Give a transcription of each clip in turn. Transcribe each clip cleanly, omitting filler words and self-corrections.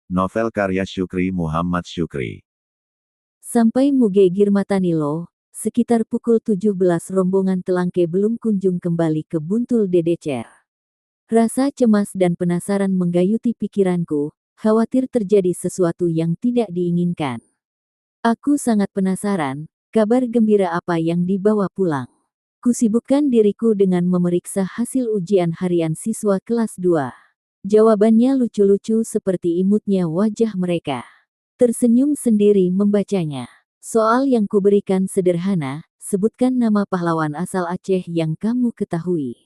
Novel karya Syukri Muhammad Syukri. Sampai Muge Girmatanilo, sekitar pukul 17 rombongan Telangke belum kunjung kembali ke Buntul Dedecer. Rasa cemas dan penasaran menggayuti pikiranku, khawatir terjadi sesuatu yang tidak diinginkan. Aku sangat penasaran, kabar gembira apa yang dibawa pulang. Kusibukkan diriku dengan memeriksa hasil ujian harian siswa kelas 2. Jawabannya lucu-lucu seperti imutnya wajah mereka. Tersenyum sendiri membacanya. Soal yang kuberikan sederhana, sebutkan nama pahlawan asal Aceh yang kamu ketahui.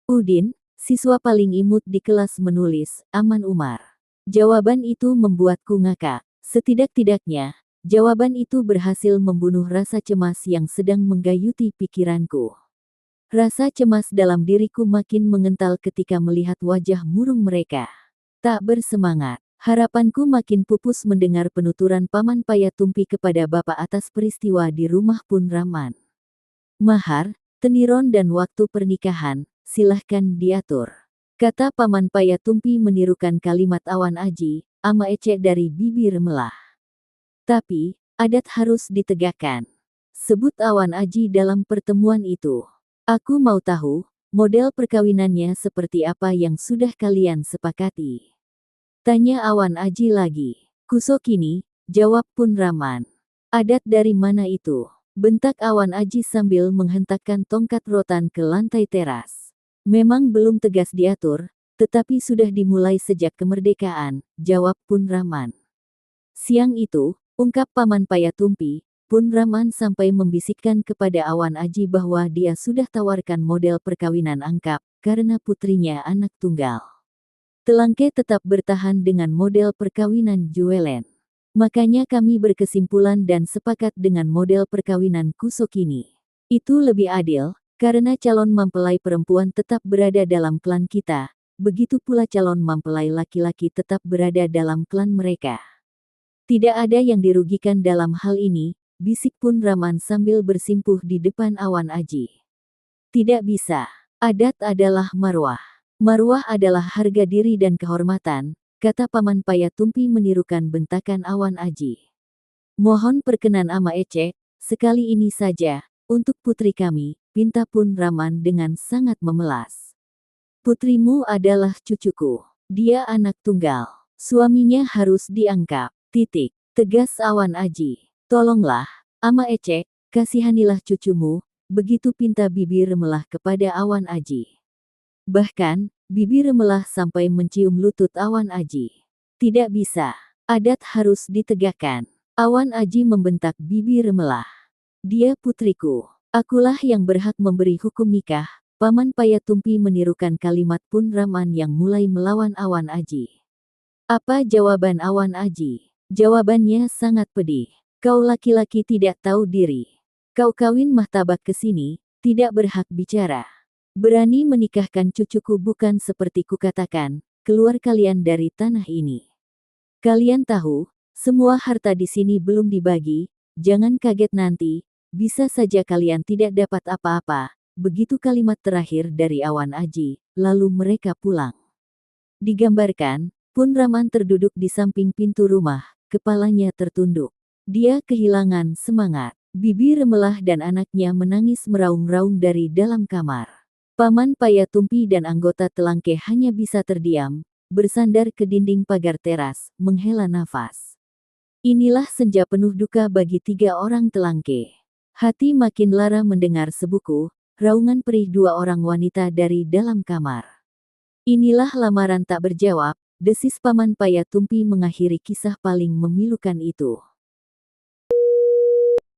Udin, siswa paling imut di kelas menulis, Aman Umar. Jawaban itu membuatku ngakak. Setidak-tidaknya, jawaban itu berhasil membunuh rasa cemas yang sedang menggayuti pikiranku. Rasa cemas dalam diriku makin mengental ketika melihat wajah murung mereka. Tak bersemangat. Harapanku makin pupus mendengar penuturan Paman Payatumpi kepada Bapak atas peristiwa di rumah Pun Raman. Mahar, teniron dan waktu pernikahan, silahkan diatur. Kata Paman Payatumpi menirukan kalimat Awan Aji, ama Ece dari bibir Melah. Tapi, adat harus ditegakkan. Sebut Awan Aji dalam pertemuan itu. Aku mau tahu, model perkawinannya seperti apa yang sudah kalian sepakati. Tanya Awan Aji lagi. Kusokini, jawab Pun Raman. Adat dari mana itu? Bentak Awan Aji sambil menghentakkan tongkat rotan ke lantai teras. Memang belum tegas diatur, tetapi sudah dimulai sejak kemerdekaan, jawab Pun Raman. Siang itu, ungkap Paman Payatumpi, Pun Raman sampai membisikkan kepada Awan Aji bahwa dia sudah tawarkan model perkawinan angkap, karena putrinya anak tunggal. Telangke tetap bertahan dengan model perkawinan juelen. Makanya kami berkesimpulan dan sepakat dengan model perkawinan Kusokini. Itu lebih adil, karena calon mempelai perempuan tetap berada dalam klan kita, begitu pula calon mempelai laki-laki tetap berada dalam klan mereka. Tidak ada yang dirugikan dalam hal ini, bisik Pun Raman sambil bersimpuh di depan Awan Aji. Tidak bisa. Adat adalah marwah. Marwah adalah harga diri dan kehormatan, kata Paman Payatumpi menirukan bentakan Awan Aji. Mohon perkenan Ama Ece, sekali ini saja, untuk putri kami, pinta Pun Raman dengan sangat memelas. Putrimu adalah cucuku. Dia anak tunggal. Suaminya harus diangkat. Titik. Tegas Awan Aji. Tolonglah, Ama Ece, kasihanilah cucumu, begitu pinta bibir Melah kepada Awan Aji. Bahkan, bibir Melah sampai mencium lutut Awan Aji. Tidak bisa. Adat harus ditegakkan. Awan Aji membentak bibir Melah. Dia putriku. Akulah yang berhak memberi hukum nikah. Paman Payatumpi menirukan kalimat Pun Raman yang mulai melawan Awan Aji. Apa jawaban Awan Aji? Jawabannya sangat pedih. Kau laki-laki tidak tahu diri. Kau kawin mahtabak ke sini, tidak berhak bicara. Berani menikahkan cucuku bukan seperti kukatakan, keluar kalian dari tanah ini. Kalian tahu, semua harta di sini belum dibagi, jangan kaget nanti, bisa saja kalian tidak dapat apa-apa, begitu kalimat terakhir dari Awan Aji, lalu mereka pulang. Digambarkan, Pun Raman terduduk di samping pintu rumah, kepalanya tertunduk. Dia kehilangan semangat. Bibir Melah dan anaknya menangis meraung-raung dari dalam kamar. Paman Payatumpi dan anggota Telangke hanya bisa terdiam, bersandar ke dinding pagar teras, menghela nafas. Inilah senja penuh duka bagi 3 orang Telangke. Hati makin lara mendengar sebuku, raungan perih 2 orang wanita dari dalam kamar. Inilah lamaran tak berjawab, desis Paman Payatumpi mengakhiri kisah paling memilukan itu.